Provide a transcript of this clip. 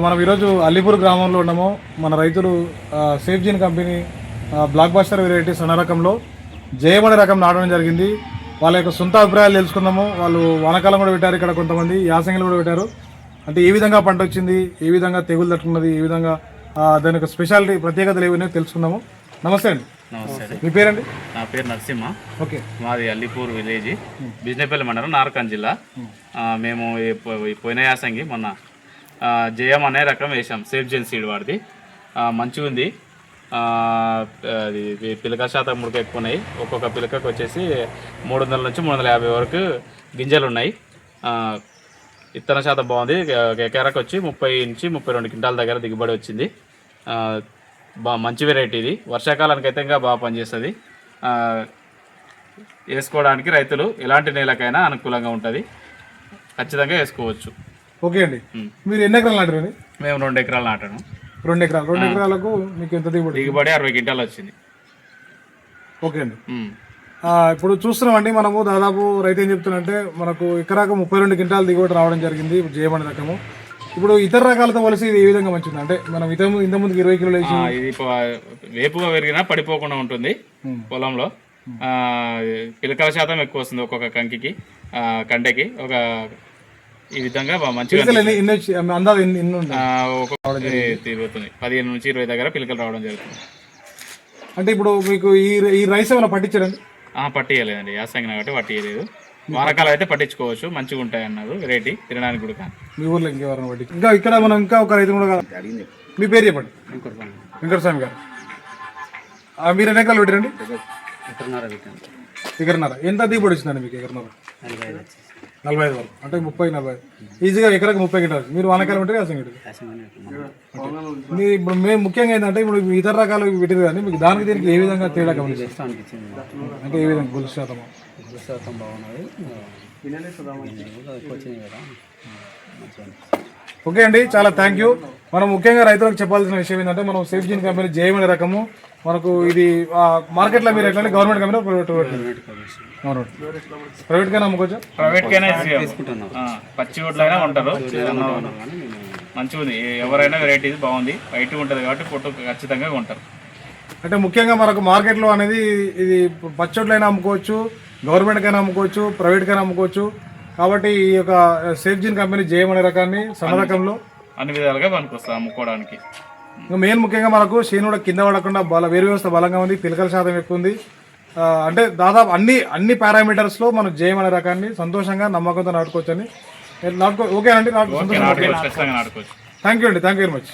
మనం ఈరోజు అల్లిపూర్ గ్రామంలో ఉన్నాము. మన రైతులు సేఫ్జీన్ కంపెనీ బ్లాక్ బస్టర్ వెరైటీ సన్న రకంలో జయమణి రకం నాటడం జరిగింది. వాళ్ళ యొక్క సొంత అభిప్రాయాలు తెలుసుకుందాము. వాళ్ళు వానకాలం కూడా పెట్టారు, ఇక్కడ కొంతమంది యాసంగిలు కూడా పెట్టారు. అంటే ఏ విధంగా పంట వచ్చింది, ఏ విధంగా తెగులు తట్టుకున్నది, ఏ విధంగా దాని యొక్క స్పెషాలిటీ ప్రత్యేకతలు ఏమైనా తెలుసుకుందాము. నమస్తే అండి. నమస్తే. మీ పేరండి? నా పేరు నరసింహ. ఓకే. మాది అల్లిపూర్ విలేజ్, బిజినపల్లి మండలం, నార్కన్ జిల్లా. మేము ఈ పోయిన యాసంగి మొన్న జయం అనే రకం వేసాం. సేఫ్జీన్ సీడ్ వాడిది మంచిగా ఉంది. అది పిలక శాతం ముడక ఎక్కువ ఉన్నాయి. ఒక్కొక్క పిలకకు వచ్చేసి 300 నుంచి 350 వరకు గింజలు ఉన్నాయి. ఇత్తన శాతం బాగుంది. ఎకరాకు వచ్చి 30 నుంచి 32 క్వింటాల దగ్గర దిగుబడి వచ్చింది. మంచి వెరైటీ ఇది. వర్షాకాలానికి అయితే ఇంకా బాగా పనిచేస్తుంది. వేసుకోవడానికి రైతులు ఎలాంటి నేలకైనా అనుకూలంగా ఉంటుంది, ఖచ్చితంగా వేసుకోవచ్చు. ఓకే అండి. మీరు ఎన్ని ఎకరాలు నాటారు? మేము 2 ఎకరాలు నాటాను. 2 ఎకరాలు. 2 ఎకరాలకు మీకు ఎంత దిగుబడి? 60 క్వింటాలు వచ్చింది. ఓకే అండి. ఇప్పుడు చూస్తున్నామండి మనము దాదాపు రైతు ఏం చెప్తున్నంటే మనకు ఎకరాకు 32 క్వింటాలు దిగుబడి రావడం జరిగింది జయమణి రకము. ఇప్పుడు ఇతర రకాలతో కలిసి ఇది ఏ విధంగా మంచిది అంటే మనం ఇంత ముందుకు 20 కిలోలు వేసి ఇది వేపుగా పెరిగినా పడిపోకుండా ఉంటుంది. పొలంలో పిలకల శాతం ఎక్కువ వస్తుంది. ఒక్కొక్క కంకికి కండకి ఒక ఈ విధంగా మంచిగా తిరుగుతుంది. 15 నుంచి 20 దగ్గర పిలకలు రావడం జరుగుతుంది. అంటే ఇప్పుడు మీకు ఈ రైస్ ఏమైనా పట్టించారండి? పట్టియలేదండి, యాసంగిన కాబట్టి పట్టియలేదు. వానకాలం అయితే పట్టించుకోవచ్చు, మంచిగా ఉంటాయి అన్నారు వెరైటీ తినడానికి కూడా. మీ ఊర్లో ఇంకెవరైనా పట్టి ఇంకా ఇక్కడ మనం ఇంకా ఒక రైతు కూడా మీ పేరు చెప్పండి. వెంకటస్వామి గారు. మీరు ఎన్ని ఎకరాలు పెట్టారండి? ఎకరన్నర. ఎంత దిగుబడి వచ్చిందండి మీకు? ఎకరన్నర 45 వరకు, అంటే 30-40 ఈజీగా ఎకరకు 30 క్వింటాలు. మీరు వానకాలం పెట్టారు, యాసంగి ఇప్పుడు మేము ముఖ్యంగా ఏంటంటే ఇప్పుడు ఇతర రకాలు పెట్టారు కానీ మీకు దానికి దీనికి ఏ విధంగా తేడా గమనిస్తుంది? అంటే ఏ విధంగా గొలుసు శాతం బాగున్నది. ఓకే అండి, చాలా థ్యాంక్ యూ. మనం ముఖ్యంగా రైతులకు చెప్పాల్సిన విషయం ఏంటంటే మనం సేఫ్జీన్ కంపెనీ జయమణి రకము మనకు ఇది మార్కెట్లో మీరు ఎట్లా గవర్నమెంట్ కంపెనీ ప్రైవేట్ కైనా అమ్ముకోవచ్చు? ప్రైవేట్ కైనా తీసుకుంటున్నాం. పచ్చి ఓట్లు అయినా ఉంటారు. మంచిగా ఉంది. ఎవరైనా వెరైటీ బాగుంది, వైట్ ఉంటుంది కాబట్టి పొట్టు ఖచ్చితంగా ఉంటారు. అంటే ముఖ్యంగా మనకు మార్కెట్లో అనేది ఇది పచ్చోట్లైనా అమ్ముకోవచ్చు, గవర్నమెంట్ కైనా అమ్ముకోవచ్చు, ప్రైవేట్ కైనా అమ్ముకోవచ్చు. కాబట్టి ఈ యొక్క సేఫ్జీన్ కంపెనీ జయమణి రకాన్ని సన్న రకంలో అన్ని విధాలుగా పనికొస్తుంది అమ్ముకోవడానికి. ఇంకా మెయిన్ ముఖ్యంగా మనకు చేను కూడా కింద పడకుండా వేరు వ్యవస్థ బలంగా ఉంది, పిలకల శాతం ఎక్కువ ఉంది. అంటే దాదాపు అన్ని పారామీటర్స్లో మనం జయమణి రకాన్ని సంతోషంగా నమ్మకంతో నాటుకోవచ్చు అని ఓకే అండి. థ్యాంక్ యూ అండి, థ్యాంక్ యూ వెరీ మచ్.